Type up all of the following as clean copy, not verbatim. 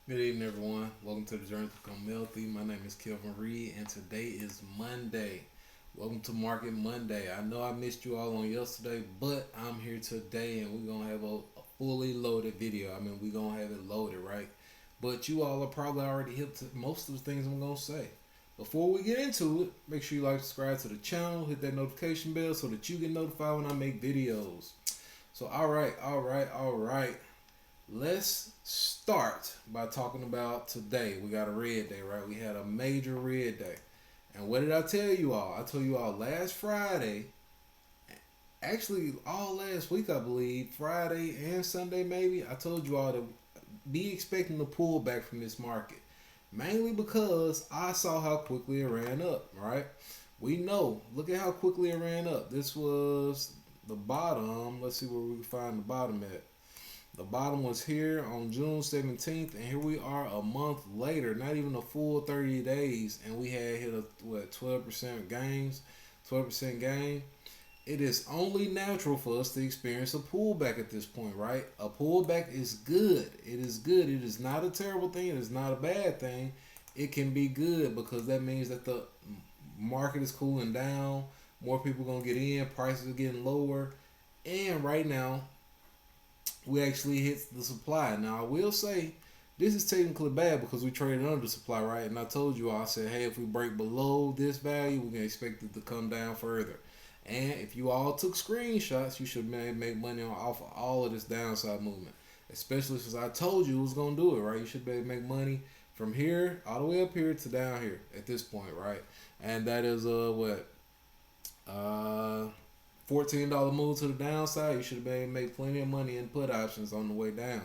Good evening, everyone. Welcome to the Journey to Become Wealthy. My name is Kelvin Reed, and today is Monday. Welcome to Market Monday. I know I missed you all on yesterday, but I'm here today, and we're gonna have a fully loaded video. We're gonna have it loaded, right? But you all are probably already hip to most of the things I'm gonna say. Before we get into it, make sure you like, subscribe to the channel, hit that notification bell so that you get notified when I make videos. So, all right. Let's start by talking about today. We got a red day, right? We had a major red day. And what did I tell you all? I told you all last Friday, actually all last week, I believe, Friday and Sunday maybe, I told you all to be expecting the pullback from this market. Mainly because I saw how quickly it ran up, right? We know, look at how quickly it ran up. This was the bottom. Let's see where we can find the bottom at. The bottom was here on June 17th, and here we are a month later, not even a full 30 days, and we had hit a 12% gains, 12% gain. It is only natural for us to experience a pullback at this point, right? A pullback is good. It is good. It is not a terrible thing. It is not a bad thing. It can be good because that means that the market is cooling down. More people are going to get in. Prices are getting lower. And right now, we actually hit the supply. Now, I will say this is technically bad because we traded under the supply, right? And I told you, I said, hey, if we break below this value, we can expect it to come down further. And if you all took screenshots, you should make money off of all of this downside movement, especially since I told you it was going to do it, right? You should be able to make money from here all the way up here to down here at this point, right? And that is what $14 move to the downside. You should be able to make plenty of money in put options on the way down.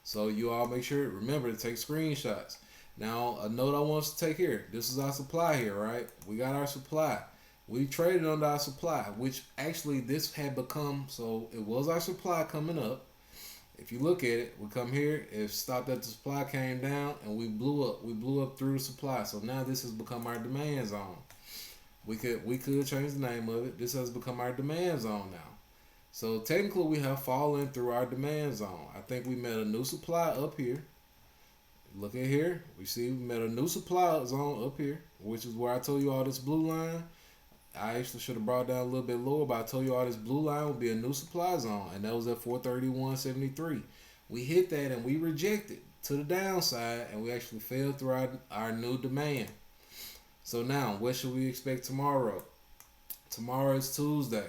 So you all make sure, remember to take screenshots. Now, a note I want us to take here. This is our supply here, right? We got our supply. We traded under our supply, which actually this had become, so it was our supply coming up. If you look at it, we come here, it stopped at the supply, came down, and we blew up. We blew up through the supply. So now this has become our demand zone. We could change the name of it. This has become our demand zone now. So technically we have fallen through our demand zone. I think we met a new supply up here. Look at here. We see we met a new supply zone up here, which is where I told you all this blue line. I actually should have brought down a little bit lower, but I told you all this blue line would be a new supply zone, and that was at 431.73. We hit that and we rejected to the downside, and we actually fell through our new demand. So now, what should we expect tomorrow? Tomorrow is Tuesday.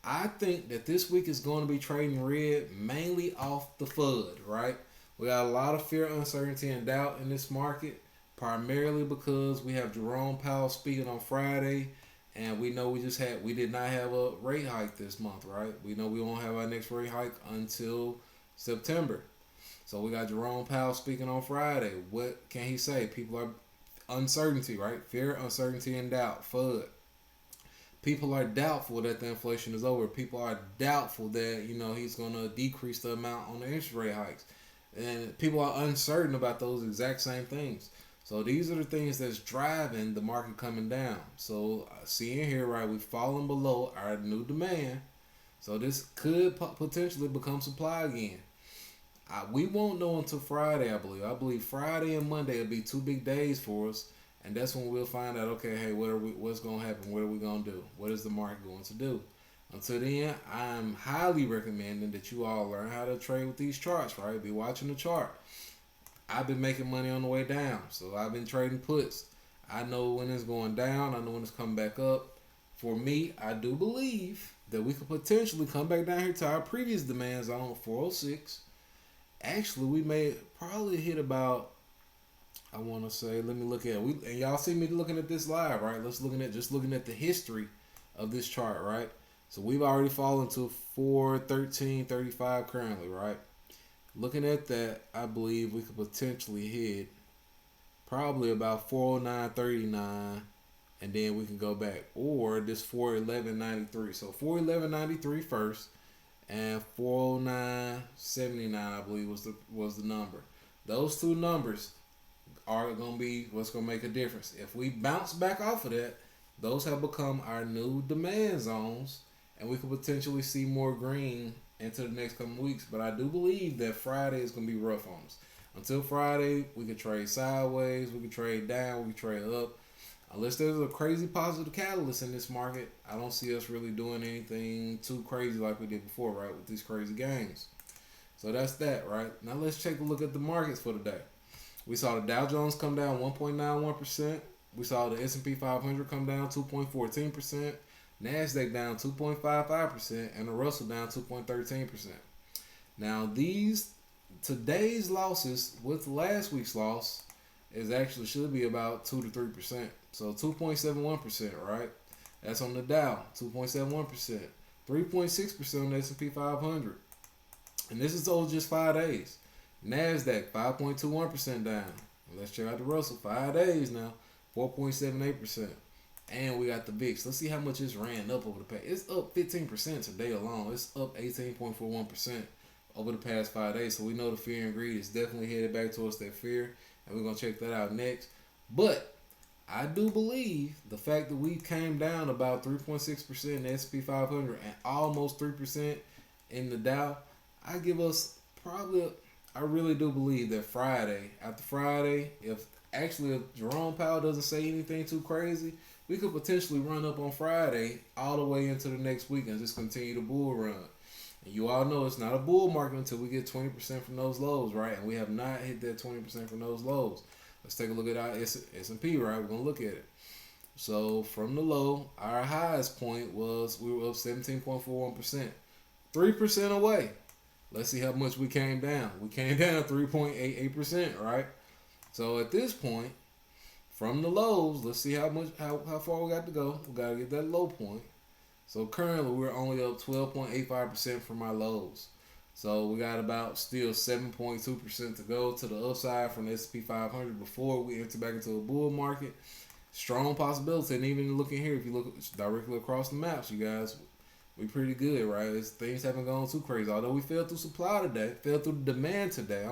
I think that this week is going to be trading red mainly off the FUD, right? We got a lot of fear, uncertainty, and doubt in this market, primarily because we have Jerome Powell speaking on Friday, and we know we did not have a rate hike this month, right? We know we won't have our next rate hike until September. So we got Jerome Powell speaking on Friday. What can he say? People are uncertainty, right? Fear, uncertainty, and doubt. FUD. People are doubtful that the inflation is over. People are doubtful that he's going to decrease the amount on the interest rate hikes, and people are uncertain about those exact same things. So these are the things that's driving the market coming down. So seeing here, right, we've fallen below our new demand. So this could potentially become supply again. We won't know until Friday, I believe. I believe Friday and Monday will be two big days for us, and that's when we'll find out. Okay, hey, what's going to happen? What are we going to do? What is the market going to do? Until then, I'm highly recommending that you all learn how to trade with these charts. Right, be watching the chart. I've been making money on the way down, so I've been trading puts. I know when it's going down. I know when it's coming back up. For me, I do believe that we could potentially come back down here to our previous demand zone, 406. Actually, we may probably hit about, I want to say, let me look at it. And y'all see me looking at this live, right? Looking at the history of this chart, right? So we've already fallen to 413.35 currently, right? Looking at that, I believe we could potentially hit probably about 409.39, and then we can go back, or this 411.93. So 411.93 first, and 409.79 I believe was the number. Those two numbers are gonna be what's gonna make a difference. If we bounce back off of that, those have become our new demand zones, and we could potentially see more green into the next couple weeks. But I do believe that Friday is gonna be rough on us. Until Friday, we could trade sideways, we could trade down, we could trade up. Unless there's a crazy positive catalyst in this market, I don't see us really doing anything too crazy like we did before, right, with these crazy gains. So that's that, right? Now let's take a look at the markets for the day. We saw the Dow Jones come down 1.91%. We saw the S&P 500 come down 2.14%. NASDAQ down 2.55%. And the Russell down 2.13%. Now today's losses with last week's loss is actually should be about 2 to 3%. So 2.71%, right? That's on the Dow, 2.71%. 3.6% on the S&P 500. And this is over just 5 days. NASDAQ, 5.21% down. Let's check out the Russell, 5 days now, 4.78%. And we got the VIX. Let's see how much it's ran up over the past. It's up 15% today alone. It's up 18.41% over the past 5 days. So we know the fear and greed is definitely headed back towards that fear. And we're going to check that out next. But I do believe the fact that we came down about 3.6% in the S&P 500 and almost 3% in the Dow, I really do believe that after Friday, if Jerome Powell doesn't say anything too crazy, we could potentially run up on Friday all the way into the next week and just continue the bull run. And you all know it's not a bull market until we get 20% from those lows, right? And we have not hit that 20% from those lows. Let's take a look at our S&P, right? We're going to look at it. So from the low, our highest point was we were up 17.41%. 3% away. Let's see how much we came down. We came down 3.88%, right? So at this point, from the lows, let's see how far we got to go. We got to get that low point. So currently, we're only up 12.85% from our lows. So we got about still 7.2% to go to the upside from the S&P 500 before we enter back into a bull market. Strong possibility. And even looking here, if you look directly across the maps, you guys, we pretty good, right? Things haven't gone too crazy. Although we fell through the demand today.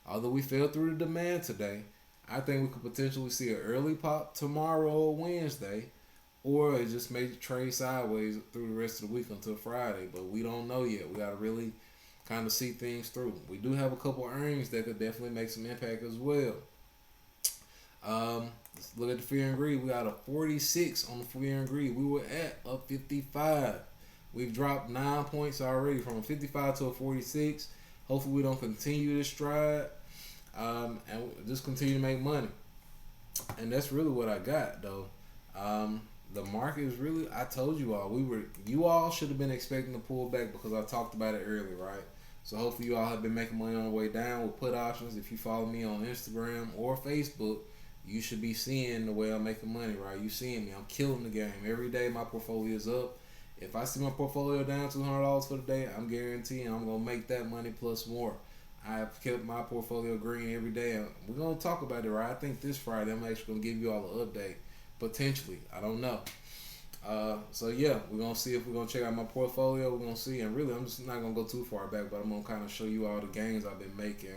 Although we fell through the demand today, I think we could potentially see an early pop tomorrow or Wednesday, or it just may trade sideways through the rest of the week until Friday. But we don't know yet. We got to really kind of see things through. We do have a couple earnings that could definitely make some impact as well. Let's look at the fear and greed. We got a 46 on the fear and greed. We were at a 55. We've dropped 9 points already from a 55 to a 46. Hopefully we don't continue this stride and just continue to make money. And that's really what I got, though. The market is really, I told you all, you all should have been expecting to pull back because I talked about it earlier, right? So hopefully you all have been making money on the way down with put options. If you follow me on Instagram or Facebook, you should be seeing the way I'm making money, right? You seeing me. I'm killing the game. Every day my portfolio is up. If I see my portfolio down $200 for the day, I'm guaranteeing I'm going to make that money plus more. I've kept my portfolio green every day. We're going to talk about it, right? I think this Friday I'm actually going to give you all an update. Potentially. I don't know. So yeah, we're going to see if we're going to check out my portfolio. We're going to see. And really, I'm just not going to go too far back, but I'm going to kind of show you all the gains I've been making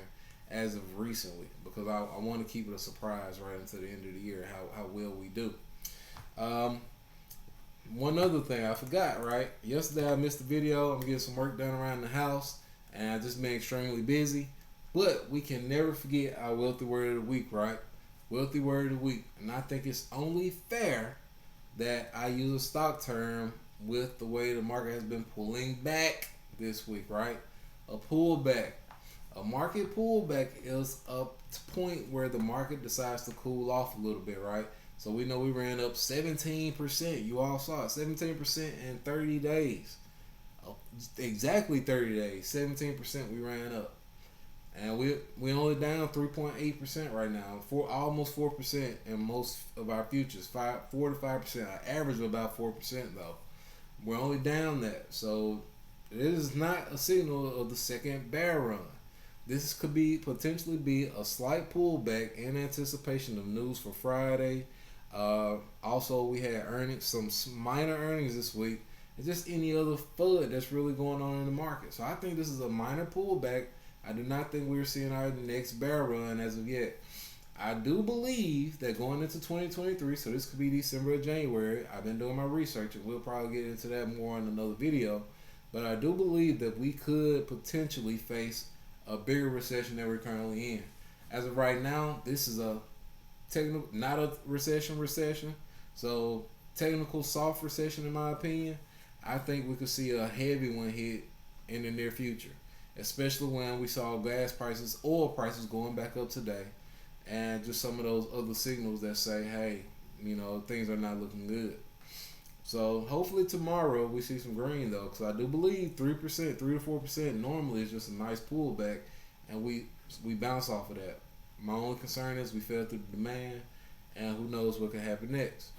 as of recently, because I want to keep it a surprise right into the end of the year, how well we do. One other thing I forgot, right? Yesterday I missed the video. I'm getting some work done around the house, and I've just been extremely busy. But we can never forget our wealthy word of the week, right? Wealthy word of the week. And I think it's only fair that I use a stock term with the way the market has been pulling back this week, right? A pullback. A market pullback is a point where the market decides to cool off a little bit, right? So we know we ran up 17%. You all saw it, 17% in 30 days. Exactly 30 days, 17% we ran up. And we only down 3.8% right now, almost 4% in most of our futures, 4 to 5%. Our average of about 4% though. We're only down that. So it is not a signal of the second bear run. This could potentially be a slight pullback in anticipation of news for Friday. Also, we had some minor earnings this week, and just any other FUD that's really going on in the market. So I think this is a minor pullback. I do not think we're seeing our next bear run as of yet. I do believe that going into 2023, so this could be December or January. I've been doing my research, and we'll probably get into that more in another video. But I do believe that we could potentially face a bigger recession that we're currently in. As of right now, this is a technical, not a recession. So technical soft recession, in my opinion. I think we could see a heavy one hit in the near future, especially when we saw gas prices, oil prices going back up today, and just some of those other signals that say, hey, things are not looking good. So hopefully tomorrow we see some green though, because I do believe 3%, 3 to 4% normally is just a nice pullback, and we bounce off of that. My only concern is we fell through the demand, and who knows what could happen next.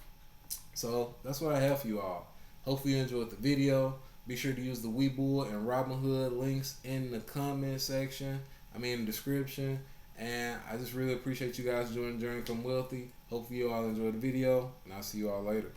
So that's what I have for you all. Hopefully you enjoyed the video. Be sure to use the Webull and RobinHood links in the comment section. In the description. And I just really appreciate you guys joining the Journey From Wealthy. Hopefully you all enjoyed the video, and I'll see you all later.